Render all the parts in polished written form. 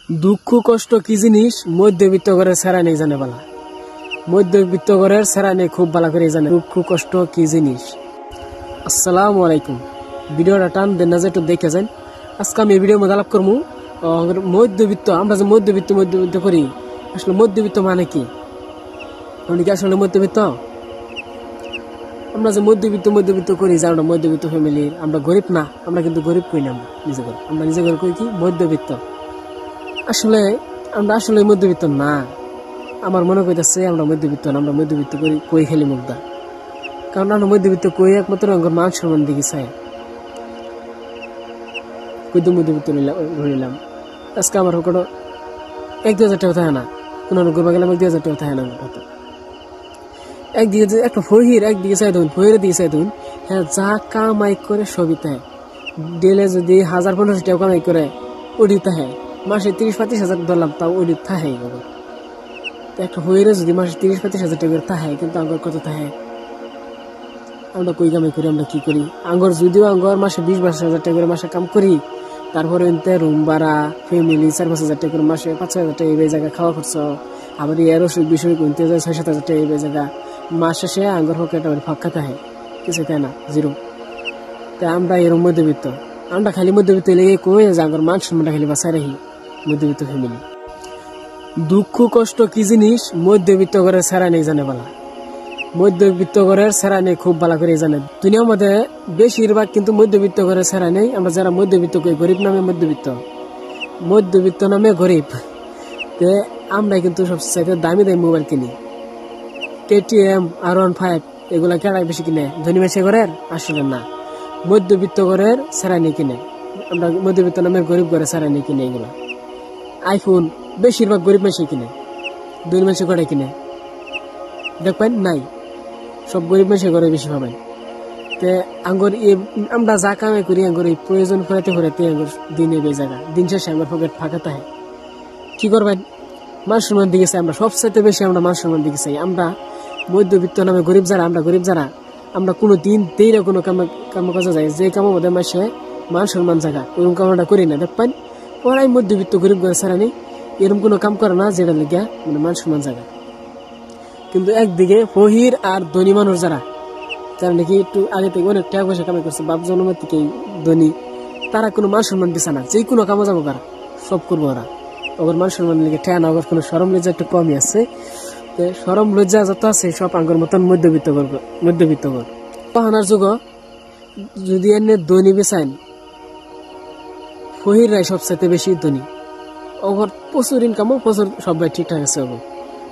দুঃখ কষ্ট কি জিনিস মধ্যবিত্ত ঘরের সেরা নেই জানে বালা। মধ্যবিত্ত ঘরের সেরা নেই খুব ভালো করে জানে দুঃখ কষ্ট কি জিনিস। আসসালামু আলাইকুম। ভিডিওটা টান দেন না যে একটু দেখে যান। আজকে আমি এই ভিডিওর মধ্যে আলাপ করবো মধ্যবিত্ত। আমরা যে মধ্যবিত্ত করি, আসলে মধ্যবিত্ত মানে কি? আপনি কি আসলে মধ্যবিত্ত? আমরা যে মধ্যবিত্ত করি, যে আমরা মধ্যবিত্ত ফ্যামিলির, আমরা গরিব না। আমরা কিন্তু গরিব কই না, আমরা নিজে ঘর কই কি মধ্যবিত্ত। আসলে আমরা আসলে মধ্যবিত্ত না। আমার মনে করতেছে আমরা মধ্যবিত্ত না, আমরা মধ্যবিত্ত করি কই খেলি মুগ্ধা। কারণ আমরা মধ্যবিত্ত কই একমাত্র আমার মান সম্মান দিকে চাই। কইতে মধ্যবিত্ত রইলাম। আজকে আমার কোনো 1-2 হাজার টাকা থাকে না, কোনো ঘুরবা গেলাম 1-2 হাজার টাকা থাকে না। একদিকে যে একটা ফহির, একদিকে চাই ধরুন ফহিরের দিকে চাই ধরুন, হ্যাঁ যা কামাই করে সবই তাই। ডেলে যদি 1000-1500 টাকা কামাই করে ওডি তাহে, মাসে 30-35 হাজার ধরলাম, তাও ওডি থাহে। একটা হইরে যদি মাসে 30-35 হাজার টাকা থাহে, কিন্তু আঙ্গর কত থাহে? আমরা কই কামাই করি, আমরা কি করি? আঙ্গর যদিও আঙ্গর মাসে 20-22 হাজার টাকা করে মাসে কাম করি, তারপরে রুম ভাড়া, ফ্যামিলি 4-5 হাজার টাকা করে মাসে, 5-6 হাজার টাকা এই জায়গা খাওয়া খরচ, আবার এর ওষুধ বিষয় কিনতে যায় 6-7 হাজার টাকা এই জায়গা। মাস শেষে আঙ্গর পকেট ফাঁকা থাকে, কিছু তাই না, জিরো। তাই আমরা এরকম মধ্যবিত্ত। আমরা খালি মধ্যবিত্ত লেগে কই যে আঙ্গর মান সম্মানটা খালি বাঁচাই রাখি মধ্যবিত্ত ফ্যামিলি। দুঃখ কষ্ট কি জিনিস মধ্যবিত্ত ঘরের সেরা নেই জানে বালা। মধ্যবিত্ত ঘরের সেরা নেই খুব ভালো করে জানে। দুনিয়ার মধ্যে বেশিরভাগ কিন্তু মধ্যবিত্ত ঘরের সেরা নেই। আমরা যারা মধ্যবিত্ত কই, গরিব নামে মধ্যবিত্ত নামে গরিব। আমরা কিন্তু সবচেয়ে দামি মোবাইল কিনি, KTM, R15, এগুলা কেনাই বেশি কিনে। ধনী মেসে ঘরের আসলে না, মধ্যবিত্ত ঘরের সেরা নেই কিনে। আমরা মধ্যবিত্ত নামে গরিব ঘরে সেরা নেই কিনে। এগুলা আইফোন বেশিরভাগ গরিব মেসে কিনে, ধনী মেসে ঘরে কিনে দেখবেন নাই, সব গরিব মেসে ঘরে বেশি পাবেন। আঙ্গর আমরা যা কামাই করি আঙ্গর এই প্রয়োজন ফুরাইতে আঙ্গর দিনে বে জায়গা, দিন শেষে আঙ্গর পকেট ফাঁকা থাকে। কি করবেন? মান সম্মান দিকে চাই। আমরা সবচাইতে বেশি আমরা মান সম্মান দিকে চাই। আমরা মধ্যবিত্ত নামে গরিব যারা, আমরা কোনো দিন দেইরা কোনো কাম কাজে যাই, যে কামো মধ্যে মাসে মান সম্মান জায়গা, ওরকম কামটা করি না। দেখবেন ওরাই মধ্যবিত্ত গরিব ঘরে ছাড়া নেই, এরকম কোনো কাম করে না যেটা লেগে মানে মান সম্মান জায়গা। কিন্তু একদিকে ফহির আর ধনী মানুষ যারা নাকি একটু আগে থেকে অনেক টাকা পয়সা কামাই করছে, বাপ জন্মের থেকে ধনী, তারা কোনো মান সম্মান দিচ্ছে না। যে কোনো কামে যাবো তারা সব করবো ওরা। ওর মান সম্মান লেগে ঠেয়া না, ওর কোনো সরম লজ্জা একটু কমই আছে। সরম লজ্জা যত আছে সব আঙ্গর মতন মধ্যবিত্ত ঘর। পাহানার যুগ যদি এনে ধনী বেচাইন, ফহিররাই সবচাইতে বেশি ধনী। ওর প্রচুর ইনকামও প্রচুর, সবাই ঠিকঠাক আছে।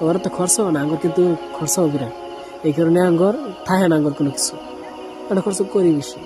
ওর তো খরচাও না, আঙ্গর কিন্তু খরচাও বিরাট। এই কারণে আঙ্গর থাকে না, আঙ্গর কোনো কিছু খরচ করি বেশি।